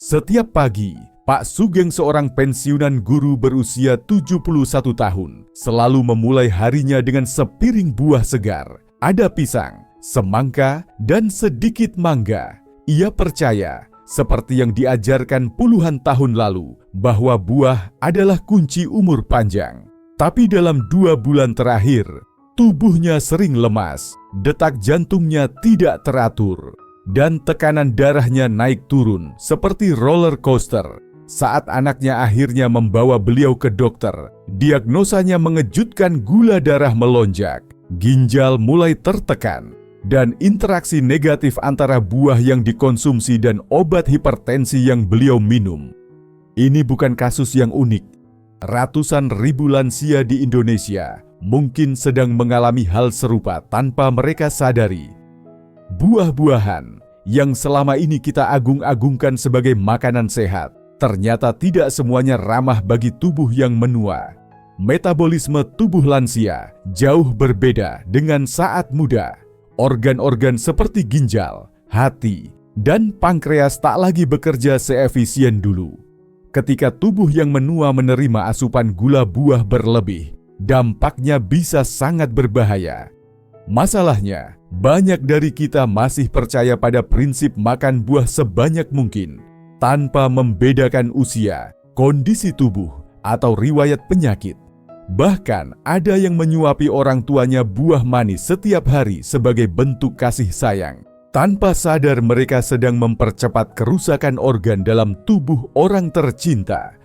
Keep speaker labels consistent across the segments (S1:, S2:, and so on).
S1: Setiap pagi, Pak Sugeng, seorang pensiunan guru berusia 71 tahun, selalu memulai harinya dengan sepiring buah segar. Ada pisang, semangka, dan sedikit mangga. Ia percaya, seperti yang diajarkan puluhan tahun lalu, bahwa buah adalah kunci umur panjang. Tapi dalam 2 bulan terakhir, tubuhnya sering lemas, detak jantungnya tidak teratur, dan tekanan darahnya naik turun seperti roller coaster. Saat anaknya akhirnya membawa beliau ke dokter, diagnosanya mengejutkan: gula darah melonjak, ginjal mulai tertekan, dan interaksi negatif antara buah yang dikonsumsi dan obat hipertensi yang beliau minum. Ini bukan kasus yang unik. Ratusan ribu lansia di Indonesia mungkin sedang mengalami hal serupa tanpa mereka sadari. Buah-buahan yang selama ini kita agung-agungkan sebagai makanan sehat, ternyata tidak semuanya ramah bagi tubuh yang menua. Metabolisme tubuh lansia jauh berbeda dengan saat muda. Organ-organ seperti ginjal, hati, dan pankreas tak lagi bekerja seefisien dulu. Ketika tubuh yang menua menerima asupan gula buah berlebih, dampaknya bisa sangat berbahaya. Masalahnya, banyak dari kita masih percaya pada prinsip makan buah sebanyak mungkin, tanpa membedakan usia, kondisi tubuh, atau riwayat penyakit. Bahkan ada yang menyuapi orang tuanya buah manis setiap hari sebagai bentuk kasih sayang. Tanpa sadar mereka sedang mempercepat kerusakan organ dalam tubuh orang tercinta.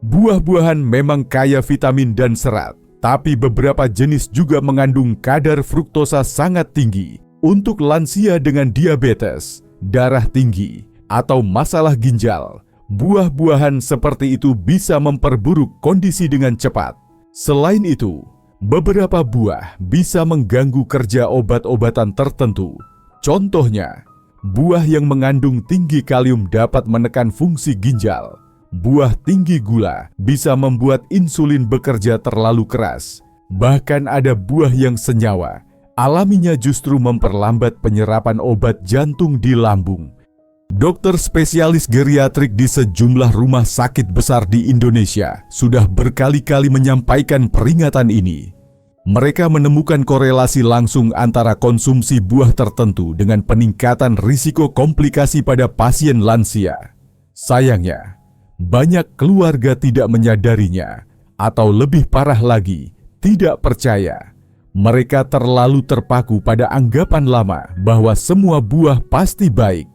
S1: Buah-buahan memang kaya vitamin dan serat, tapi beberapa jenis juga mengandung kadar fruktosa sangat tinggi. Untuk lansia dengan diabetes, darah tinggi, atau masalah ginjal, buah-buahan seperti itu bisa memperburuk kondisi dengan cepat. Selain itu, beberapa buah bisa mengganggu kerja obat-obatan tertentu. Contohnya, buah yang mengandung tinggi kalium dapat menekan fungsi ginjal. Buah tinggi gula bisa membuat insulin bekerja terlalu keras. Bahkan ada buah yang senyawa, alaminya justru memperlambat penyerapan obat jantung di lambung. Dokter spesialis geriatrik di sejumlah rumah sakit besar di Indonesia sudah berkali-kali menyampaikan peringatan ini. Mereka menemukan korelasi langsung antara konsumsi buah tertentu dengan peningkatan risiko komplikasi pada pasien lansia. Sayangnya, banyak keluarga tidak menyadarinya, atau lebih parah lagi, tidak percaya. Mereka terlalu terpaku pada anggapan lama bahwa semua buah pasti baik.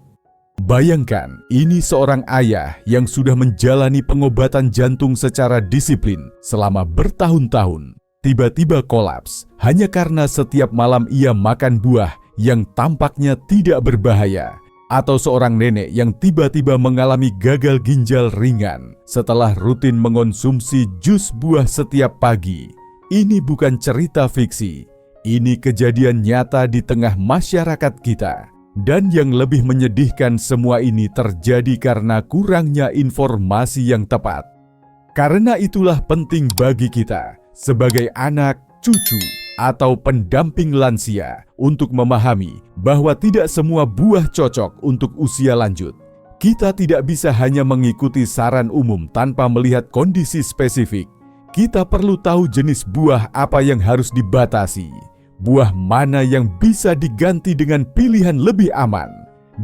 S1: Bayangkan, ini seorang ayah yang sudah menjalani pengobatan jantung secara disiplin selama bertahun-tahun, tiba-tiba kolaps hanya karena setiap malam ia makan buah yang tampaknya tidak berbahaya. Atau seorang nenek yang tiba-tiba mengalami gagal ginjal ringan setelah rutin mengonsumsi jus buah setiap pagi. Ini bukan cerita fiksi, ini kejadian nyata di tengah masyarakat kita. Dan yang lebih menyedihkan, semua ini terjadi karena kurangnya informasi yang tepat. Karena itulah penting bagi kita sebagai anak, cucu, atau pendamping lansia untuk memahami bahwa tidak semua buah cocok untuk usia lanjut. Kita tidak bisa hanya mengikuti saran umum tanpa melihat kondisi spesifik. Kita perlu tahu jenis buah apa yang harus dibatasi, buah mana yang bisa diganti dengan pilihan lebih aman,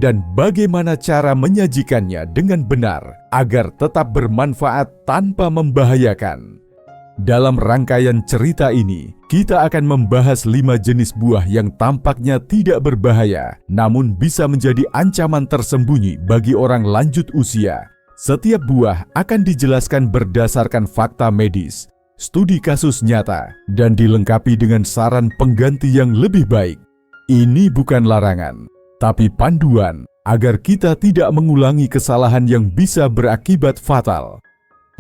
S1: dan bagaimana cara menyajikannya dengan benar agar tetap bermanfaat tanpa membahayakan. Dalam rangkaian cerita ini, kita akan membahas 5 jenis buah yang tampaknya tidak berbahaya, namun bisa menjadi ancaman tersembunyi bagi orang lanjut usia. Setiap buah akan dijelaskan berdasarkan fakta medis, studi kasus nyata, dan dilengkapi dengan saran pengganti yang lebih baik. Ini bukan larangan, tapi panduan agar kita tidak mengulangi kesalahan yang bisa berakibat fatal.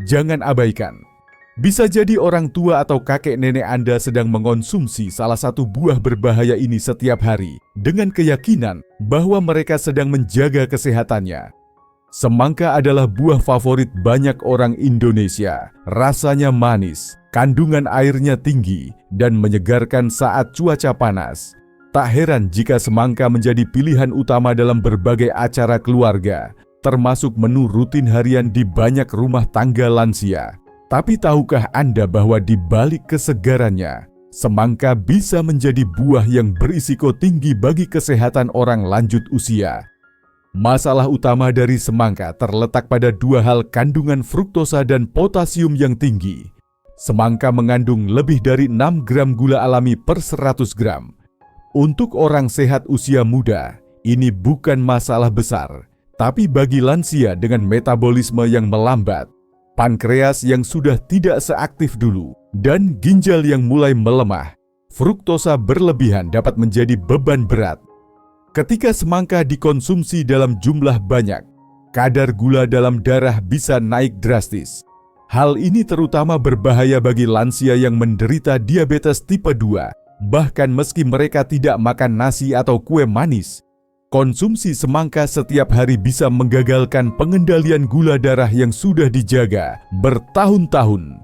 S1: Jangan abaikan. Bisa jadi orang tua atau kakek nenek Anda sedang mengonsumsi salah satu buah berbahaya ini setiap hari dengan keyakinan bahwa mereka sedang menjaga kesehatannya. Semangka adalah buah favorit banyak orang Indonesia. Rasanya manis, kandungan airnya tinggi, dan menyegarkan saat cuaca panas. Tak heran jika semangka menjadi pilihan utama dalam berbagai acara keluarga. termasuk menu rutin harian di banyak rumah tangga lansia. Tapi tahukah Anda bahwa di balik kesegarannya, semangka bisa menjadi buah yang berisiko tinggi bagi kesehatan orang lanjut usia? Masalah utama dari semangka terletak pada dua hal: kandungan fruktosa dan potasium yang tinggi. Semangka mengandung lebih dari 6 gram gula alami per 100 gram. Untuk orang sehat usia muda, ini bukan masalah besar. Tapi bagi lansia dengan metabolisme yang melambat, pankreas yang sudah tidak seaktif dulu, dan ginjal yang mulai melemah, fruktosa berlebihan dapat menjadi beban berat. Ketika semangka dikonsumsi dalam jumlah banyak, kadar gula dalam darah bisa naik drastis. Hal ini terutama berbahaya bagi lansia yang menderita diabetes tipe 2, bahkan meski mereka tidak makan nasi atau kue manis. Konsumsi semangka setiap hari bisa menggagalkan pengendalian gula darah yang sudah dijaga bertahun-tahun.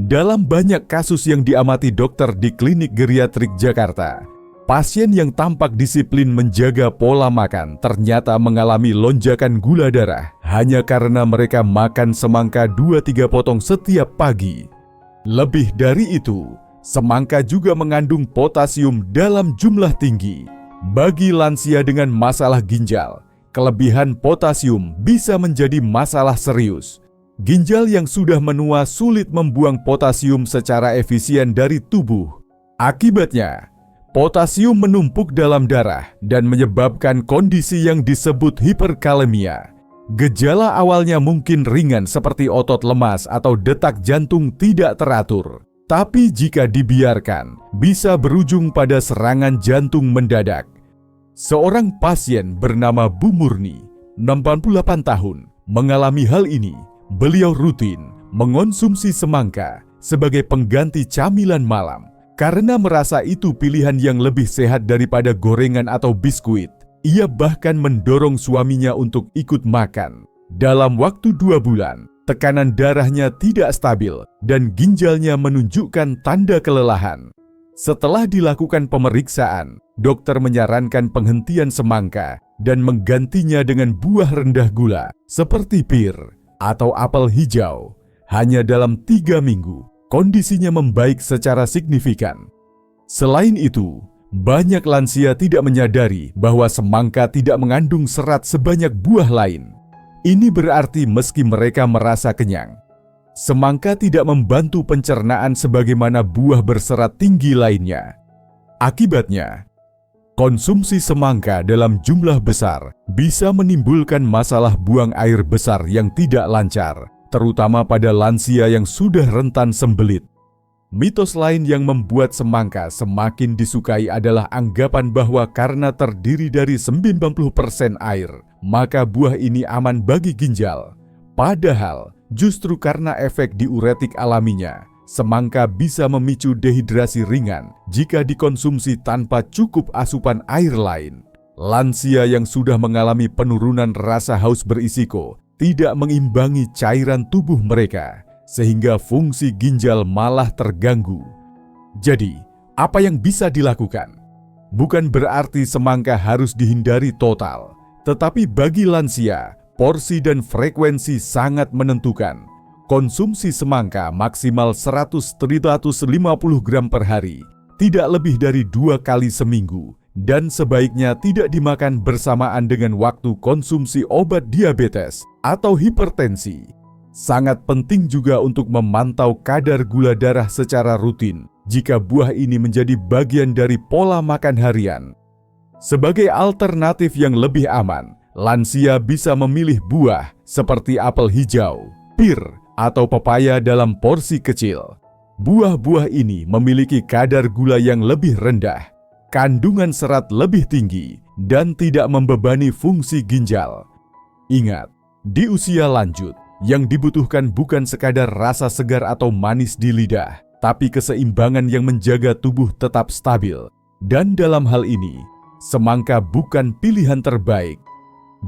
S1: Dalam banyak kasus yang diamati dokter di klinik geriatrik Jakarta, pasien yang tampak disiplin menjaga pola makan ternyata mengalami lonjakan gula darah hanya karena mereka makan semangka 2-3 potong setiap pagi. Lebih dari itu, semangka juga mengandung potasium dalam jumlah tinggi. Bagi lansia dengan masalah ginjal, kelebihan potasium bisa menjadi masalah serius. Ginjal yang sudah menua sulit membuang potasium secara efisien dari tubuh. Akibatnya, potasium menumpuk dalam darah dan menyebabkan kondisi yang disebut hiperkalemia. Gejala awalnya mungkin ringan seperti otot lemas atau detak jantung tidak teratur. Tapi jika dibiarkan, bisa berujung pada serangan jantung mendadak. Seorang pasien bernama Bu Murni, 68 tahun, mengalami hal ini. Beliau rutin mengonsumsi semangka sebagai pengganti camilan malam karena merasa itu pilihan yang lebih sehat daripada gorengan atau biskuit. Ia bahkan mendorong suaminya untuk ikut makan. Dalam waktu 2 bulan, tekanan darahnya tidak stabil dan ginjalnya menunjukkan tanda kelelahan. Setelah dilakukan pemeriksaan, dokter menyarankan penghentian semangka dan menggantinya dengan buah rendah gula seperti pir atau apel hijau. Hanya dalam 3 minggu, kondisinya membaik secara signifikan. Selain itu, banyak lansia tidak menyadari bahwa semangka tidak mengandung serat sebanyak buah lain. Ini berarti meski mereka merasa kenyang, semangka tidak membantu pencernaan sebagaimana buah berserat tinggi lainnya. Akibatnya, konsumsi semangka dalam jumlah besar bisa menimbulkan masalah buang air besar yang tidak lancar, terutama pada lansia yang sudah rentan sembelit. Mitos lain yang membuat semangka semakin disukai adalah anggapan bahwa karena terdiri dari 90% air, maka buah ini aman bagi ginjal. Padahal, justru karena efek diuretik alaminya, semangka bisa memicu dehidrasi ringan jika dikonsumsi tanpa cukup asupan air lain. Lansia yang sudah mengalami penurunan rasa haus berisiko tidak mengimbangi cairan tubuh mereka, sehingga fungsi ginjal malah terganggu. Jadi, apa yang bisa dilakukan? Bukan berarti semangka harus dihindari total, tetapi bagi lansia, porsi dan frekuensi sangat menentukan. Konsumsi semangka maksimal 100-150 gram per hari, tidak lebih dari 2 kali seminggu, dan sebaiknya tidak dimakan bersamaan dengan waktu konsumsi obat diabetes atau hipertensi. Sangat penting juga untuk memantau kadar gula darah secara rutin jika buah ini menjadi bagian dari pola makan harian. Sebagai alternatif yang lebih aman, lansia bisa memilih buah seperti apel hijau, pir, atau pepaya dalam porsi kecil. Buah-buah ini memiliki kadar gula yang lebih rendah, kandungan serat lebih tinggi, dan tidak membebani fungsi ginjal. Ingat, di usia lanjut, yang dibutuhkan bukan sekadar rasa segar atau manis di lidah, tapi keseimbangan yang menjaga tubuh tetap stabil. Dan dalam hal ini, semangka bukan pilihan terbaik.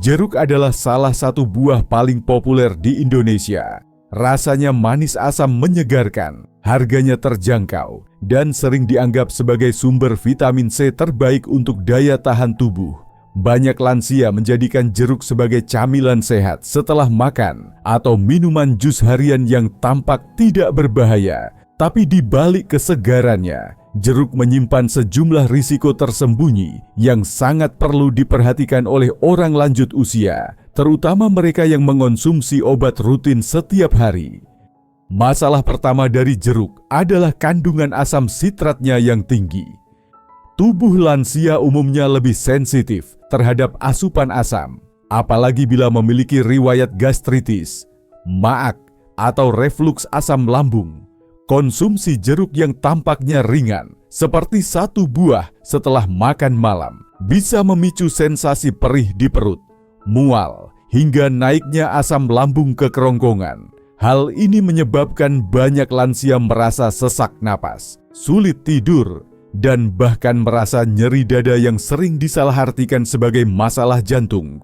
S1: Jeruk adalah salah satu buah paling populer di Indonesia. Rasanya manis asam menyegarkan, harganya terjangkau, dan sering dianggap sebagai sumber vitamin C terbaik untuk daya tahan tubuh. Banyak lansia menjadikan jeruk sebagai camilan sehat setelah makan atau minuman jus harian yang tampak tidak berbahaya. Tapi di balik kesegarannya, jeruk menyimpan sejumlah risiko tersembunyi yang sangat perlu diperhatikan oleh orang lanjut usia, terutama mereka yang mengonsumsi obat rutin setiap hari. Masalah pertama dari jeruk adalah kandungan asam sitratnya yang tinggi. Tubuh lansia umumnya lebih sensitif terhadap asupan asam, apalagi bila memiliki riwayat gastritis, maag, atau refluks asam lambung. Konsumsi jeruk yang tampaknya ringan, seperti satu buah setelah makan malam, bisa memicu sensasi perih di perut, mual, hingga naiknya asam lambung ke kerongkongan. Hal ini menyebabkan banyak lansia merasa sesak napas, sulit tidur, dan bahkan merasa nyeri dada yang sering disalahartikan sebagai masalah jantung.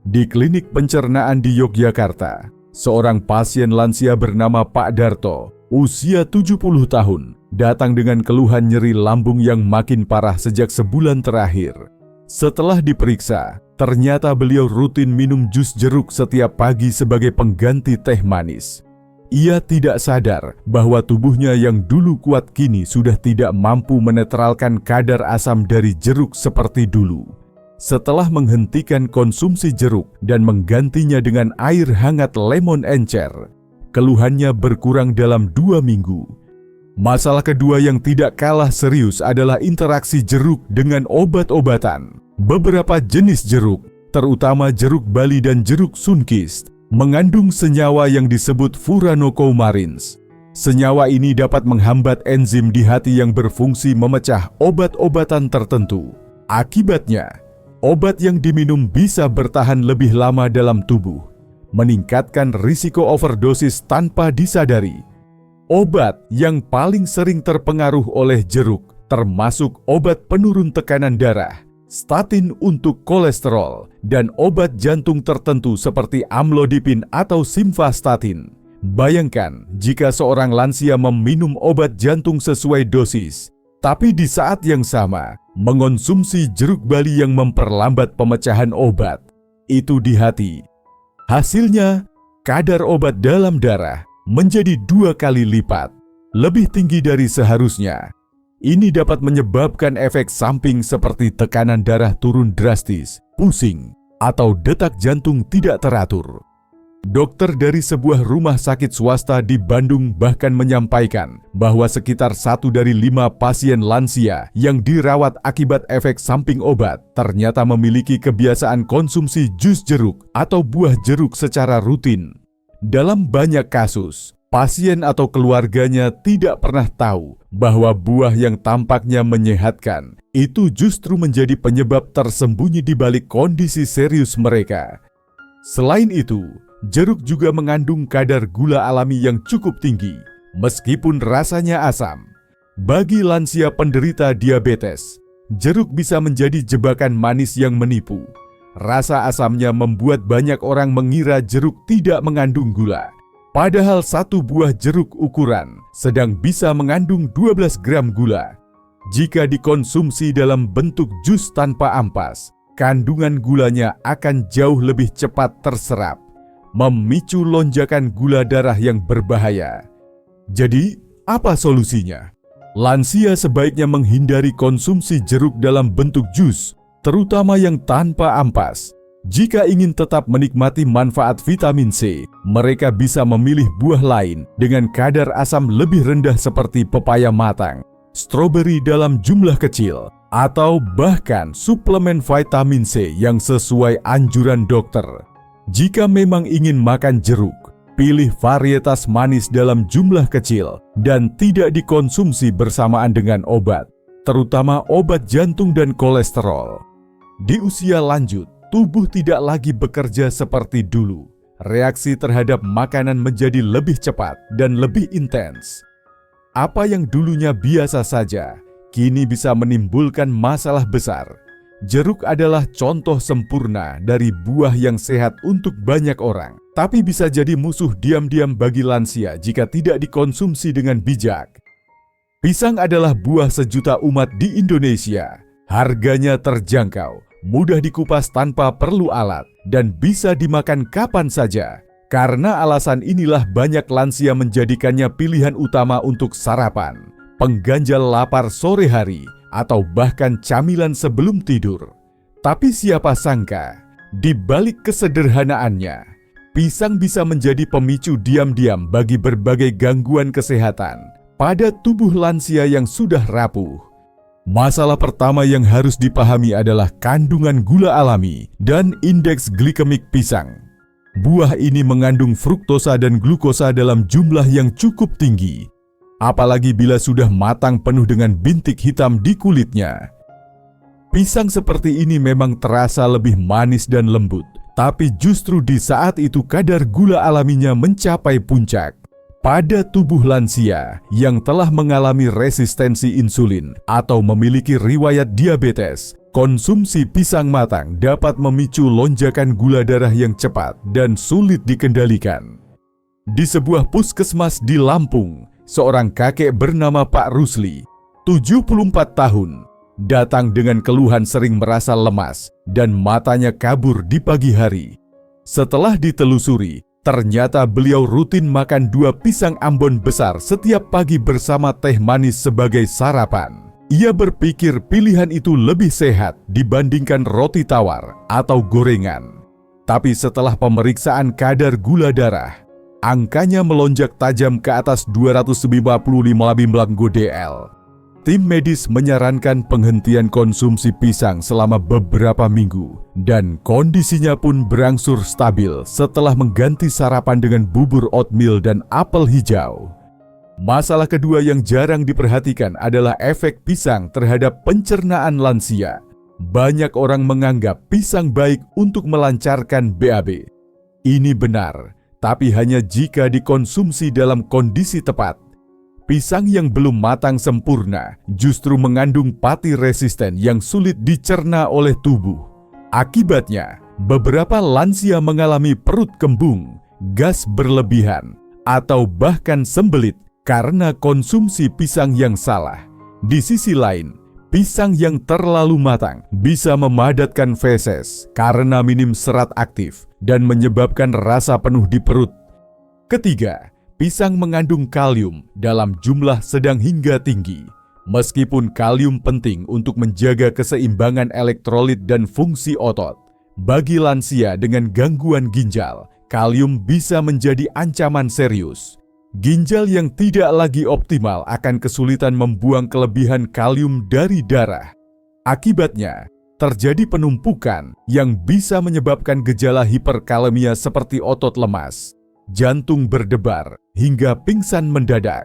S1: Di klinik pencernaan di Yogyakarta, seorang pasien lansia bernama Pak Darto, usia 70 tahun, datang dengan keluhan nyeri lambung yang makin parah sejak sebulan terakhir. Setelah diperiksa, ternyata beliau rutin minum jus jeruk setiap pagi sebagai pengganti teh manis. Ia tidak sadar bahwa tubuhnya yang dulu kuat kini sudah tidak mampu menetralkan kadar asam dari jeruk seperti dulu. Setelah menghentikan konsumsi jeruk dan menggantinya dengan air hangat lemon encer, keluhannya berkurang dalam 2 minggu. Masalah kedua yang tidak kalah serius adalah interaksi jeruk dengan obat-obatan. Beberapa jenis jeruk, terutama jeruk Bali dan jeruk Sunkist, mengandung senyawa yang disebut furanocoumarins. Senyawa ini dapat menghambat enzim di hati yang berfungsi memecah obat-obatan tertentu. Akibatnya, obat yang diminum bisa bertahan lebih lama dalam tubuh, meningkatkan risiko overdosis tanpa disadari. Obat yang paling sering terpengaruh oleh jeruk termasuk obat penurun tekanan darah, statin untuk kolesterol, dan obat jantung tertentu seperti amlodipin atau simvastatin. Bayangkan jika seorang lansia meminum obat jantung sesuai dosis, tapi di saat yang sama mengonsumsi jeruk Bali yang memperlambat pemecahan obat itu di hati. Hasilnya, kadar obat dalam darah menjadi 2 kali lipat, lebih tinggi dari seharusnya. Ini dapat menyebabkan efek samping seperti tekanan darah turun drastis, pusing, atau detak jantung tidak teratur. Dokter dari sebuah rumah sakit swasta di Bandung bahkan menyampaikan bahwa sekitar 1 dari 5 pasien lansia yang dirawat akibat efek samping obat ternyata memiliki kebiasaan konsumsi jus jeruk atau buah jeruk secara rutin. Dalam banyak kasus, pasien atau keluarganya tidak pernah tahu bahwa buah yang tampaknya menyehatkan itu justru menjadi penyebab tersembunyi di balik kondisi serius mereka. Selain itu, jeruk juga mengandung kadar gula alami yang cukup tinggi, meskipun rasanya asam. Bagi lansia penderita diabetes, jeruk bisa menjadi jebakan manis yang menipu. Rasa asamnya membuat banyak orang mengira jeruk tidak mengandung gula. Padahal satu buah jeruk ukuran sedang bisa mengandung 12 gram gula. Jika dikonsumsi dalam bentuk jus tanpa ampas, kandungan gulanya akan jauh lebih cepat terserap, memicu lonjakan gula darah yang berbahaya. Jadi, apa solusinya? Lansia sebaiknya menghindari konsumsi jeruk dalam bentuk jus, terutama yang tanpa ampas. Jika ingin tetap menikmati manfaat vitamin C, mereka bisa memilih buah lain dengan kadar asam lebih rendah seperti pepaya matang, stroberi dalam jumlah kecil, atau bahkan suplemen vitamin C yang sesuai anjuran dokter. Jika memang ingin makan jeruk, pilih varietas manis dalam jumlah kecil dan tidak dikonsumsi bersamaan dengan obat, terutama obat jantung dan kolesterol. Di usia lanjut, tubuh tidak lagi bekerja seperti dulu. Reaksi terhadap makanan menjadi lebih cepat dan lebih intens. Apa yang dulunya biasa saja, kini bisa menimbulkan masalah besar. Jeruk adalah contoh sempurna dari buah yang sehat untuk banyak orang, tapi bisa jadi musuh diam-diam bagi lansia jika tidak dikonsumsi dengan bijak. Pisang adalah buah sejuta umat di Indonesia. Harganya terjangkau, mudah dikupas tanpa perlu alat, dan bisa dimakan kapan saja. Karena alasan inilah banyak lansia menjadikannya pilihan utama untuk sarapan, pengganjal lapar sore hari, atau bahkan camilan sebelum tidur. Tapi siapa sangka, di balik kesederhanaannya, pisang bisa menjadi pemicu diam-diam bagi berbagai gangguan kesehatan pada tubuh lansia yang sudah rapuh. Masalah pertama yang harus dipahami adalah kandungan gula alami dan indeks glikemik pisang. Buah ini mengandung fruktosa dan glukosa dalam jumlah yang cukup tinggi, apalagi bila sudah matang penuh dengan bintik hitam di kulitnya. Pisang seperti ini memang terasa lebih manis dan lembut, tapi justru di saat itu kadar gula alaminya mencapai puncak. Pada tubuh lansia yang telah mengalami resistensi insulin atau memiliki riwayat diabetes, konsumsi pisang matang dapat memicu lonjakan gula darah yang cepat dan sulit dikendalikan. Di sebuah puskesmas di Lampung, seorang kakek bernama Pak Rusli, 74 tahun, datang dengan keluhan sering merasa lemas dan matanya kabur di pagi hari. Setelah ditelusuri, ternyata beliau rutin makan 2 pisang Ambon besar setiap pagi bersama teh manis sebagai sarapan. Ia berpikir pilihan itu lebih sehat dibandingkan roti tawar atau gorengan. Tapi setelah pemeriksaan kadar gula darah, angkanya melonjak tajam ke atas 255 DL. Tim medis menyarankan penghentian konsumsi pisang selama beberapa minggu dan kondisinya pun berangsur stabil setelah mengganti sarapan dengan bubur oatmeal dan apel hijau. Masalah kedua yang jarang diperhatikan adalah efek pisang terhadap pencernaan lansia. Banyak orang menganggap pisang baik untuk melancarkan BAB. Ini benar, tapi hanya jika dikonsumsi dalam kondisi tepat. Pisang yang belum matang sempurna justru mengandung pati resisten yang sulit dicerna oleh tubuh. Akibatnya, beberapa lansia mengalami perut kembung, gas berlebihan, atau bahkan sembelit karena konsumsi pisang yang salah. Di sisi lain, pisang yang terlalu matang bisa memadatkan feses karena minim serat aktif dan menyebabkan rasa penuh di perut. Ketiga, pisang mengandung kalium dalam jumlah sedang hingga tinggi. Meskipun kalium penting untuk menjaga keseimbangan elektrolit dan fungsi otot, bagi lansia dengan gangguan ginjal, kalium bisa menjadi ancaman serius. Ginjal yang tidak lagi optimal akan kesulitan membuang kelebihan kalium dari darah. Akibatnya, terjadi penumpukan yang bisa menyebabkan gejala hiperkalemia seperti otot lemas, jantung berdebar, hingga pingsan mendadak.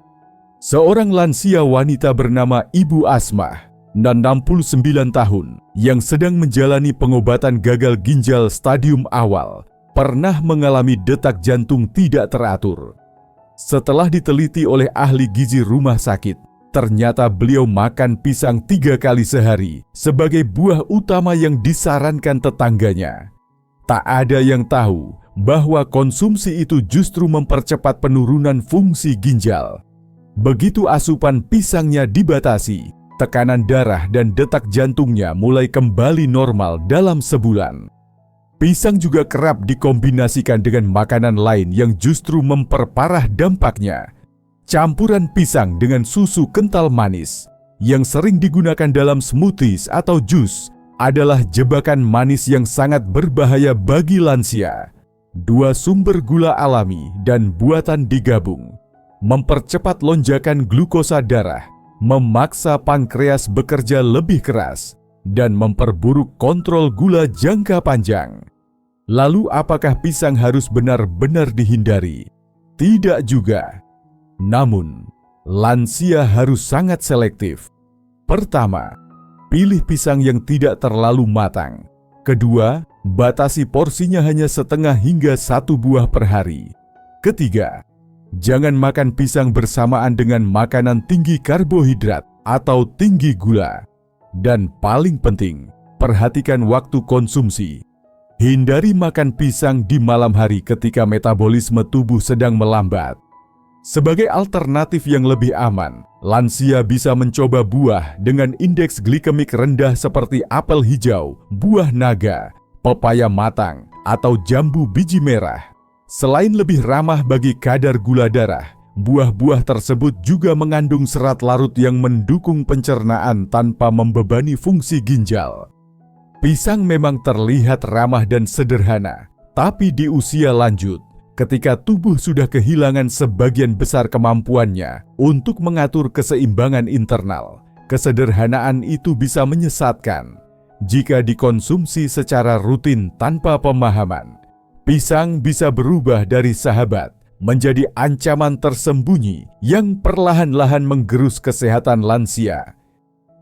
S1: Seorang lansia wanita bernama Ibu Asmah, 69 tahun, yang sedang menjalani pengobatan gagal ginjal stadium awal, pernah mengalami detak jantung tidak teratur. Setelah diteliti oleh ahli gizi rumah sakit, ternyata beliau makan pisang 3 kali sehari sebagai buah utama yang disarankan tetangganya. Tak ada yang tahu bahwa konsumsi itu justru mempercepat penurunan fungsi ginjal. Begitu asupan pisangnya dibatasi, tekanan darah dan detak jantungnya mulai kembali normal dalam sebulan. Pisang juga kerap dikombinasikan dengan makanan lain yang justru memperparah dampaknya. Campuran pisang dengan susu kental manis yang sering digunakan dalam smoothies atau jus adalah jebakan manis yang sangat berbahaya bagi lansia. 2 sumber gula alami dan buatan digabung, mempercepat lonjakan glukosa darah, memaksa pankreas bekerja lebih keras, dan memperburuk kontrol gula jangka panjang. Lalu apakah pisang harus benar-benar dihindari? Tidak juga. Namun, lansia harus sangat selektif. Pertama, pilih pisang yang tidak terlalu matang. Kedua, batasi porsinya hanya setengah hingga 1 buah per hari. Ketiga, jangan makan pisang bersamaan dengan makanan tinggi karbohidrat atau tinggi gula. Dan paling penting, perhatikan waktu konsumsi. Hindari makan pisang di malam hari ketika metabolisme tubuh sedang melambat. Sebagai alternatif yang lebih aman, lansia bisa mencoba buah dengan indeks glikemik rendah seperti apel hijau, buah naga, pepaya matang, atau jambu biji merah. Selain lebih ramah bagi kadar gula darah, buah-buah tersebut juga mengandung serat larut yang mendukung pencernaan tanpa membebani fungsi ginjal. Pisang memang terlihat ramah dan sederhana, tapi di usia lanjut, ketika tubuh sudah kehilangan sebagian besar kemampuannya untuk mengatur keseimbangan internal, kesederhanaan itu bisa menyesatkan. Jika dikonsumsi secara rutin tanpa pemahaman, pisang bisa berubah dari sahabat menjadi ancaman tersembunyi yang perlahan-lahan menggerus kesehatan lansia.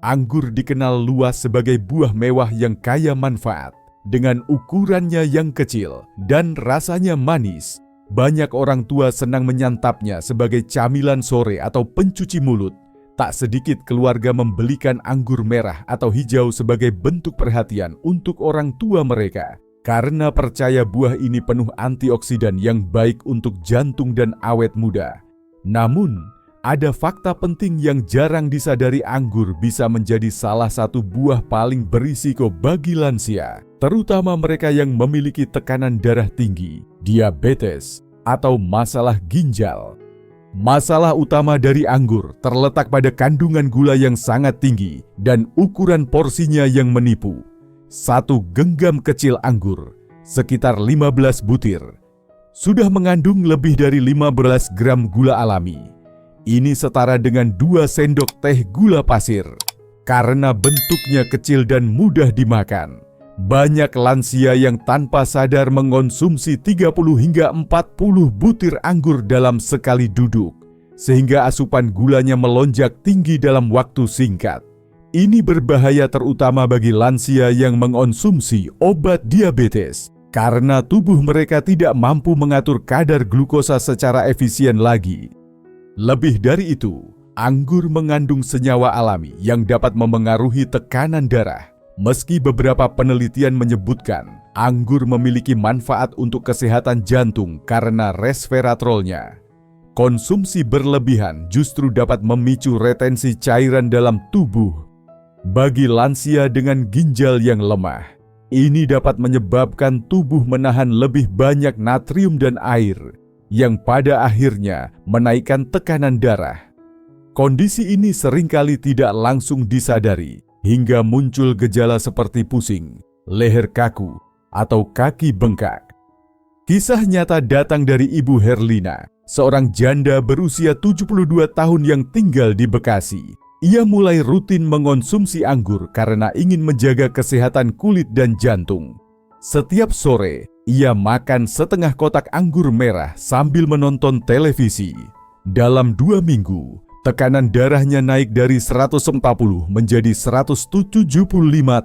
S1: Anggur dikenal luas sebagai buah mewah yang kaya manfaat. Dengan ukurannya yang kecil dan rasanya manis, banyak orang tua senang menyantapnya sebagai camilan sore atau pencuci mulut. Tak sedikit keluarga membelikan anggur merah atau hijau sebagai bentuk perhatian untuk orang tua mereka, karena percaya buah ini penuh antioksidan yang baik untuk jantung dan awet muda. Namun, ada fakta penting yang jarang disadari. Anggur bisa menjadi salah satu buah paling berisiko bagi lansia, terutama mereka yang memiliki tekanan darah tinggi, diabetes, atau masalah ginjal. Masalah utama dari anggur terletak pada kandungan gula yang sangat tinggi dan ukuran porsinya yang menipu. Satu genggam kecil anggur, sekitar 15 butir, sudah mengandung lebih dari 15 gram gula alami. Ini setara dengan 2 sendok teh gula pasir. Karena bentuknya kecil dan mudah dimakan, banyak lansia yang tanpa sadar mengonsumsi 30 hingga 40 butir anggur dalam sekali duduk, sehingga asupan gulanya melonjak tinggi dalam waktu singkat. Ini berbahaya terutama bagi lansia yang mengonsumsi obat diabetes, karena tubuh mereka tidak mampu mengatur kadar glukosa secara efisien lagi. Lebih dari itu, anggur mengandung senyawa alami yang dapat memengaruhi tekanan darah. Meski beberapa penelitian menyebutkan anggur memiliki manfaat untuk kesehatan jantung karena resveratrolnya, konsumsi berlebihan justru dapat memicu retensi cairan dalam tubuh. Bagi lansia dengan ginjal yang lemah, ini dapat menyebabkan tubuh menahan lebih banyak natrium dan air, yang pada akhirnya menaikkan tekanan darah. Kondisi ini seringkali tidak langsung disadari, hingga muncul gejala seperti pusing, leher kaku, atau kaki bengkak. Kisah nyata datang dari Ibu Herlina, seorang janda berusia 72 tahun yang tinggal di Bekasi. Ia mulai rutin mengonsumsi anggur karena ingin menjaga kesehatan kulit dan jantung. Setiap sore, ia makan setengah kotak anggur merah sambil menonton televisi. Dalam 2 minggu, tekanan darahnya naik dari 140 menjadi 175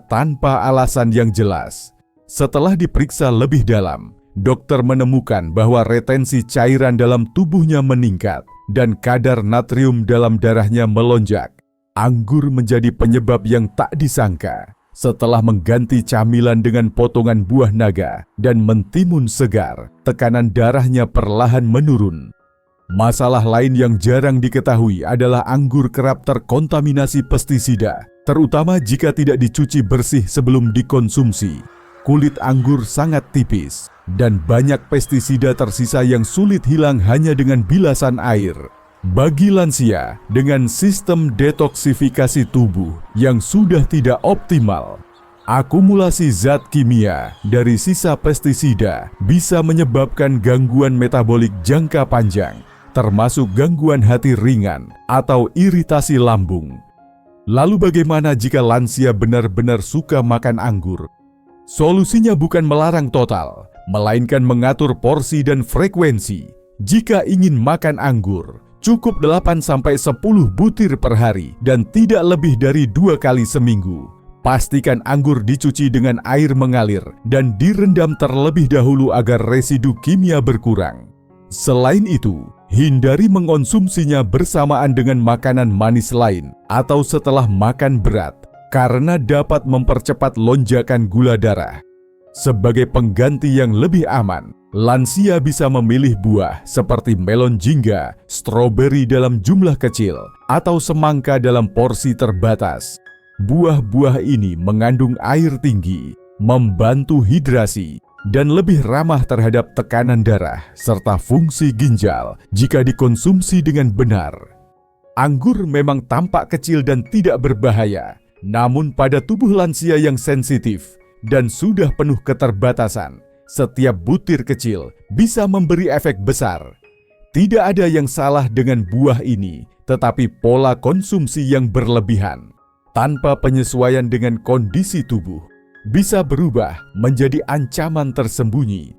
S1: tanpa alasan yang jelas. Setelah diperiksa lebih dalam, dokter menemukan bahwa retensi cairan dalam tubuhnya meningkat dan kadar natrium dalam darahnya melonjak. Anggur menjadi penyebab yang tak disangka. Setelah mengganti camilan dengan potongan buah naga dan mentimun segar, tekanan darahnya perlahan menurun. Masalah lain yang jarang diketahui adalah anggur kerap terkontaminasi pestisida, terutama jika tidak dicuci bersih sebelum dikonsumsi. Kulit anggur sangat tipis, dan banyak pestisida tersisa yang sulit hilang hanya dengan bilasan air. Bagi lansia dengan sistem detoksifikasi tubuh yang sudah tidak optimal, akumulasi zat kimia dari sisa pestisida bisa menyebabkan gangguan metabolik jangka panjang, termasuk gangguan hati ringan atau iritasi lambung. Lalu bagaimana jika lansia benar-benar suka makan anggur? Solusinya bukan melarang total, melainkan mengatur porsi dan frekuensi. Jika ingin makan anggur, cukup 8-10 butir per hari dan tidak lebih dari 2 kali seminggu. Pastikan anggur dicuci dengan air mengalir dan direndam terlebih dahulu agar residu kimia berkurang. Selain itu, hindari mengonsumsinya bersamaan dengan makanan manis lain atau setelah makan berat, karena dapat mempercepat lonjakan gula darah. Sebagai pengganti yang lebih aman, lansia bisa memilih buah seperti melon jingga, stroberi dalam jumlah kecil, atau semangka dalam porsi terbatas. Buah-buah ini mengandung air tinggi, membantu hidrasi, dan lebih ramah terhadap tekanan darah serta fungsi ginjal jika dikonsumsi dengan benar. Anggur memang tampak kecil dan tidak berbahaya, namun pada tubuh lansia yang sensitif dan sudah penuh keterbatasan, setiap butir kecil bisa memberi efek besar. Tidak ada yang salah dengan buah ini, tetapi pola konsumsi yang berlebihan tanpa penyesuaian dengan kondisi tubuh bisa berubah menjadi ancaman tersembunyi.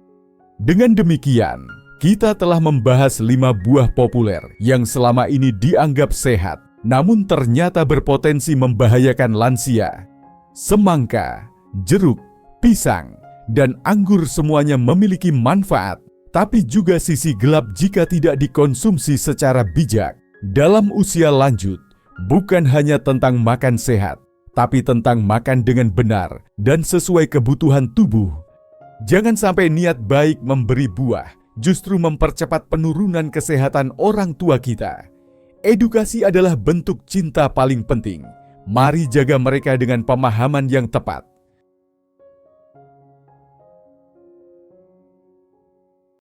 S1: Dengan demikian, kita telah membahas 5 buah populer yang selama ini dianggap sehat, namun ternyata berpotensi membahayakan lansia. Semangka, jeruk, pisang, dan anggur semuanya memiliki manfaat, tapi juga sisi gelap jika tidak dikonsumsi secara bijak. Dalam usia lanjut, bukan hanya tentang makan sehat, tapi tentang makan dengan benar dan sesuai kebutuhan tubuh. Jangan sampai niat baik memberi buah justru mempercepat penurunan kesehatan orang tua kita. Edukasi adalah bentuk cinta paling penting. Mari jaga mereka dengan pemahaman yang tepat.